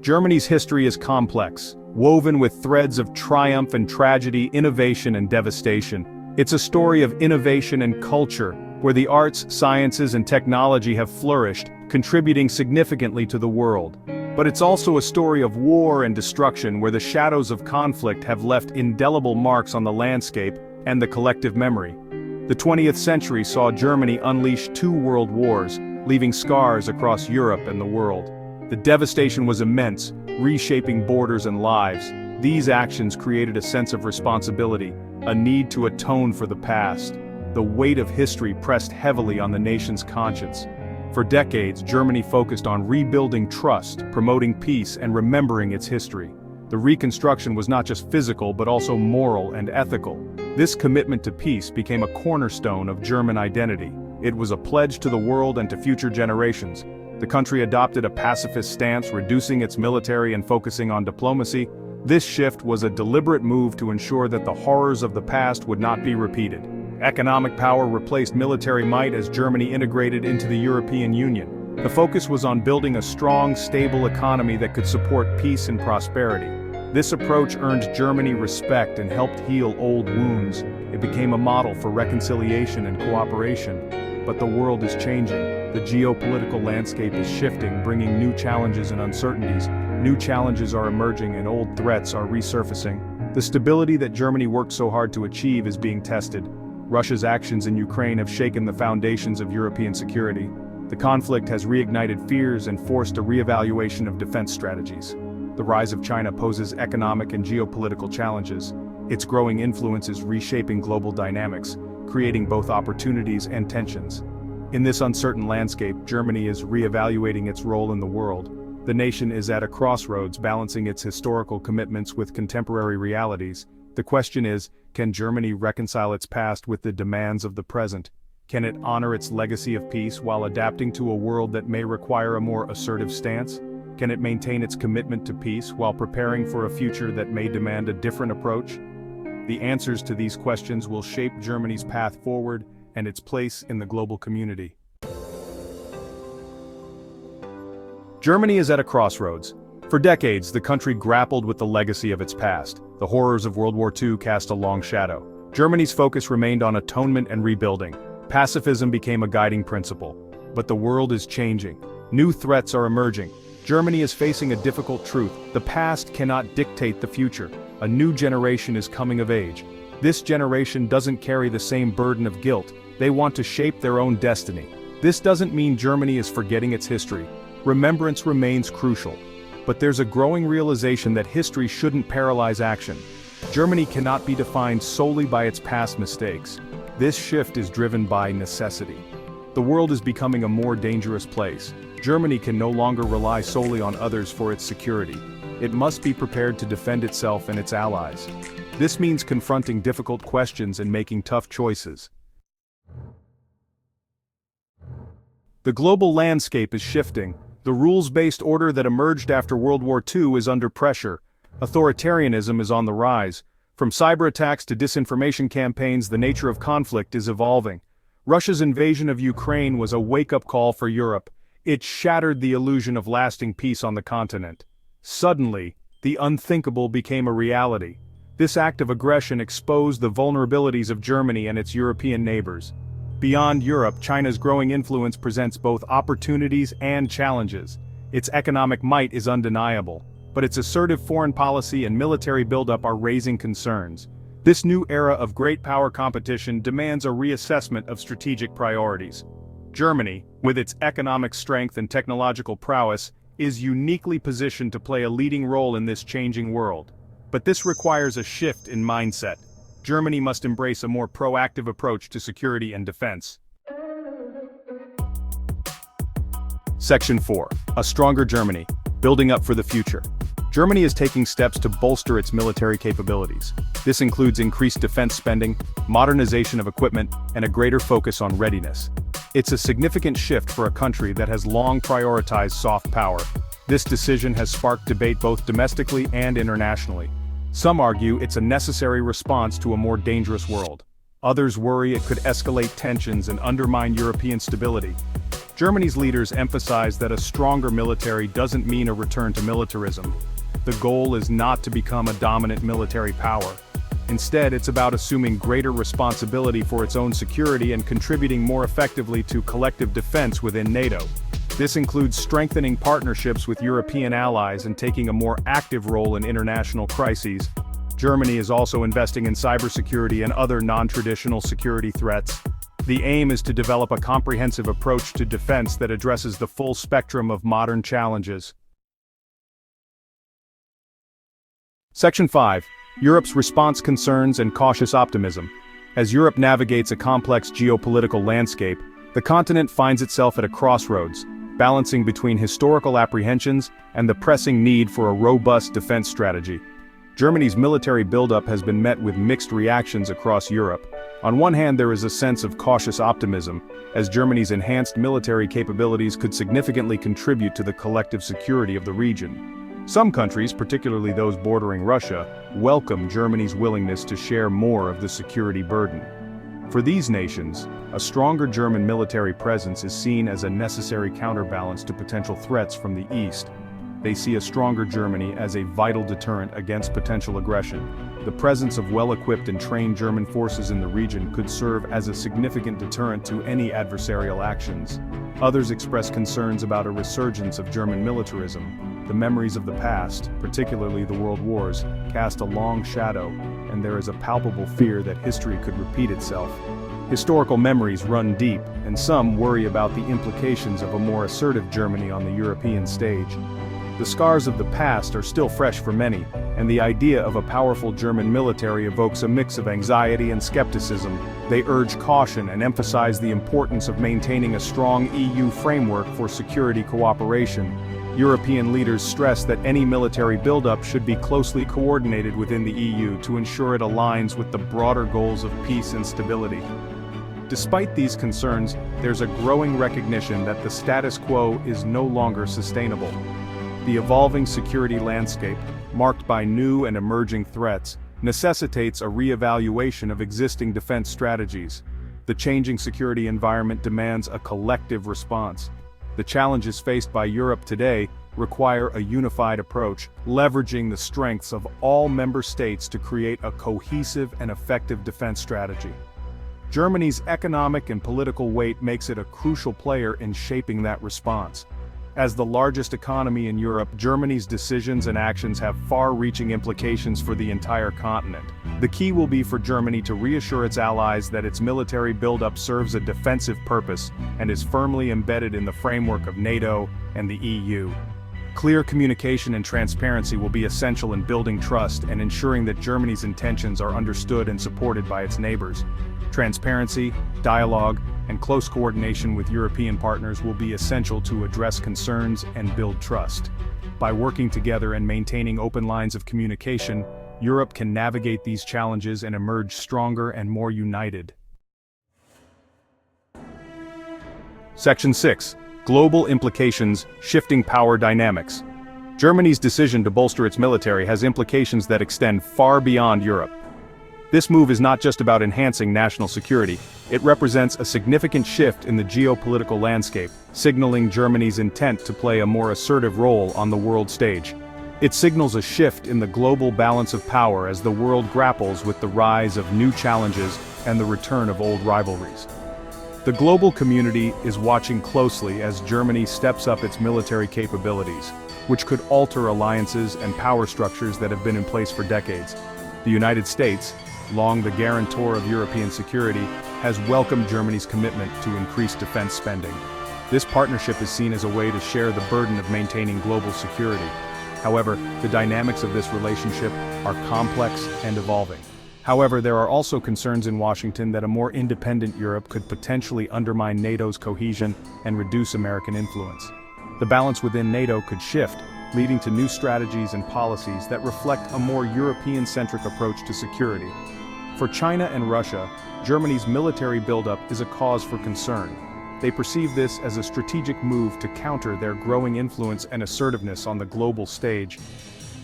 Germany's history is complex, woven with threads of triumph and tragedy, innovation and devastation. It's a story of innovation and culture, where the arts, sciences and technology have flourished, contributing significantly to the world. But it's also a story of war and destruction, where the shadows of conflict have left indelible marks on the landscape and the collective memory. The 20th century saw Germany unleash 2 world wars, leaving scars across Europe and the world. The devastation was immense, reshaping borders and lives. These actions created a sense of responsibility, a need to atone for the past. The weight of history pressed heavily on the nation's conscience. For decades, Germany focused on rebuilding trust, promoting peace, and remembering its history. The reconstruction was not just physical but also moral and ethical. This commitment to peace became a cornerstone of German identity. It was a pledge to the world and to future generations. The country adopted a pacifist stance, reducing its military and focusing on diplomacy. This shift was a deliberate move to ensure that the horrors of the past would not be repeated. Economic power replaced military might as Germany integrated into the European Union. The focus was on building a strong, stable economy that could support peace and prosperity. This approach earned Germany respect and helped heal old wounds. It became a model for reconciliation and cooperation. But the world is changing. The geopolitical landscape is shifting, bringing new challenges and uncertainties. New challenges are emerging and old threats are resurfacing. The stability that Germany worked so hard to achieve is being tested. Russia's actions in Ukraine have shaken the foundations of European security. The conflict has reignited fears and forced a reevaluation of defense strategies. The rise of China poses economic and geopolitical challenges. Its growing influence is reshaping global dynamics, creating both opportunities and tensions. In this uncertain landscape, Germany is reevaluating its role in the world. The nation is at a crossroads, balancing its historical commitments with contemporary realities. The question is, can Germany reconcile its past with the demands of the present? Can it honor its legacy of peace while adapting to a world that may require a more assertive stance? Can it maintain its commitment to peace while preparing for a future that may demand a different approach? The answers to these questions will shape Germany's path forward and its place in the global community. Germany is at a crossroads. For decades, the country grappled with the legacy of its past. The horrors of World War II cast a long shadow. Germany's focus remained on atonement and rebuilding. Pacifism became a guiding principle. But the world is changing. New threats are emerging. Germany is facing a difficult truth. The past cannot dictate the future. A new generation is coming of age. This generation doesn't carry the same burden of guilt. They want to shape their own destiny. This doesn't mean Germany is forgetting its history. Remembrance remains crucial. But there's a growing realization that history shouldn't paralyze action. Germany cannot be defined solely by its past mistakes. This shift is driven by necessity. The world is becoming a more dangerous place. Germany can no longer rely solely on others for its security. It must be prepared to defend itself and its allies. This means confronting difficult questions and making tough choices. The global landscape is shifting. The rules-based order that emerged after World War II is under pressure. Authoritarianism is on the rise. From cyber attacks to disinformation campaigns, the nature of conflict is evolving. Russia's invasion of Ukraine was a wake-up call for Europe. It shattered the illusion of lasting peace on the continent. Suddenly, the unthinkable became a reality. This act of aggression exposed the vulnerabilities of Germany and its European neighbors. Beyond Europe, China's growing influence presents both opportunities and challenges. Its economic might is undeniable, but its assertive foreign policy and military buildup are raising concerns. This new era of great power competition demands a reassessment of strategic priorities. Germany, with its economic strength and technological prowess, is uniquely positioned to play a leading role in this changing world. But this requires a shift in mindset. Germany must embrace a more proactive approach to security and defense. Section 4. A stronger Germany, building up for the future. Germany is taking steps to bolster its military capabilities. This includes increased defense spending, modernization of equipment, and a greater focus on readiness. It's a significant shift for a country that has long prioritized soft power. This decision has sparked debate both domestically and internationally. Some argue it's a necessary response to a more dangerous world. Others worry it could escalate tensions and undermine European stability. Germany's leaders emphasize that a stronger military doesn't mean a return to militarism. The goal is not to become a dominant military power. Instead, it's about assuming greater responsibility for its own security and contributing more effectively to collective defense within NATO. This includes strengthening partnerships with European allies and taking a more active role in international crises. Germany is also investing in cybersecurity and other non-traditional security threats. The aim is to develop a comprehensive approach to defense that addresses the full spectrum of modern challenges. Section 5. Europe's response concerns and cautious optimism. As Europe navigates a complex geopolitical landscape, the continent finds itself at a crossroads, balancing between historical apprehensions and the pressing need for a robust defense strategy. Germany's military buildup has been met with mixed reactions across Europe. On one hand, there is a sense of cautious optimism, as Germany's enhanced military capabilities could significantly contribute to the collective security of the region. Some countries, particularly those bordering Russia, welcome Germany's willingness to share more of the security burden. For these nations, a stronger German military presence is seen as a necessary counterbalance to potential threats from the east. They see a stronger Germany as a vital deterrent against potential aggression. The presence of well-equipped and trained German forces in the region could serve as a significant deterrent to any adversarial actions. Others express concerns about a resurgence of German militarism. The memories of the past, particularly the World Wars, cast a long shadow, and there is a palpable fear that history could repeat itself. Historical memories run deep, and some worry about the implications of a more assertive Germany on the European stage. The scars of the past are still fresh for many, and the idea of a powerful German military evokes a mix of anxiety and skepticism. They urge caution and emphasize the importance of maintaining a strong EU framework for security cooperation. European leaders stress that any military buildup should be closely coordinated within the EU to ensure it aligns with the broader goals of peace and stability. Despite these concerns, there's a growing recognition that the status quo is no longer sustainable. The evolving security landscape, marked by new and emerging threats, necessitates a re-evaluation of existing defense strategies. The changing security environment demands a collective response. The challenges faced by Europe today require a unified approach, leveraging the strengths of all member states to create a cohesive and effective defense strategy. Germany's economic and political weight makes it a crucial player in shaping that response. As the largest economy in Europe, Germany's decisions and actions have far-reaching implications for the entire continent. The key will be for Germany to reassure its allies that its military buildup serves a defensive purpose and is firmly embedded in the framework of NATO and the EU. Clear communication and transparency will be essential in building trust and ensuring that Germany's intentions are understood and supported by its neighbors. Transparency, dialogue, and close coordination with European partners will be essential to address concerns and build trust. By working together and maintaining open lines of communication, Europe can navigate these challenges and emerge stronger and more united. Section 6. Global implications, shifting power dynamics. Germany's decision to bolster its military has implications that extend far beyond Europe. This move is not just about enhancing national security, it represents a significant shift in the geopolitical landscape, signaling Germany's intent to play a more assertive role on the world stage. It signals a shift in the global balance of power as the world grapples with the rise of new challenges and the return of old rivalries. The global community is watching closely as Germany steps up its military capabilities, which could alter alliances and power structures that have been in place for decades. The United States, long the guarantor of European security, has welcomed Germany's commitment to increase defense spending. This partnership is seen as a way to share the burden of maintaining global security. However, the dynamics of this relationship are complex and evolving. However, there are also concerns in Washington that a more independent Europe could potentially undermine NATO's cohesion and reduce American influence. The balance within NATO could shift, leading to new strategies and policies that reflect a more European-centric approach to security. For China and Russia, Germany's military buildup is a cause for concern. They perceive this as a strategic move to counter their growing influence and assertiveness on the global stage.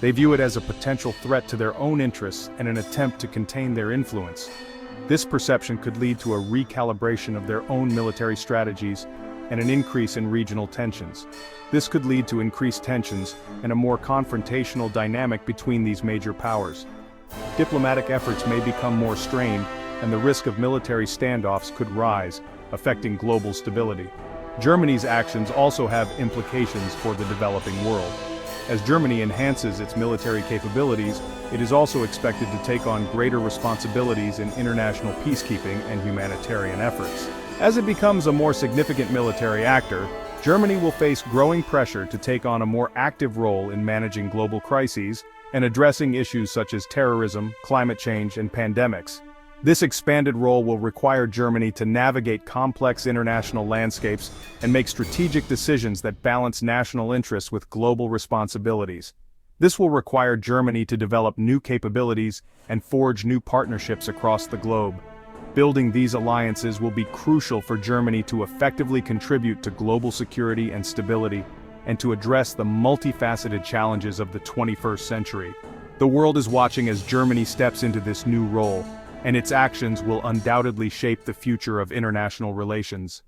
They view it as a potential threat to their own interests and an attempt to contain their influence. This perception could lead to a recalibration of their own military strategies, and an increase in regional tensions. This could lead to increased tensions and a more confrontational dynamic between these major powers. Diplomatic efforts may become more strained, and the risk of military standoffs could rise, affecting global stability. Germany's actions also have implications for the developing world. As Germany enhances its military capabilities, it is also expected to take on greater responsibilities in international peacekeeping and humanitarian efforts. As it becomes a more significant military actor, Germany will face growing pressure to take on a more active role in managing global crises and addressing issues such as terrorism, climate change, and pandemics. This expanded role will require Germany to navigate complex international landscapes and make strategic decisions that balance national interests with global responsibilities. This will require Germany to develop new capabilities and forge new partnerships across the globe. Building these alliances will be crucial for Germany to effectively contribute to global security and stability, and to address the multifaceted challenges of the 21st century. The world is watching as Germany steps into this new role, and its actions will undoubtedly shape the future of international relations.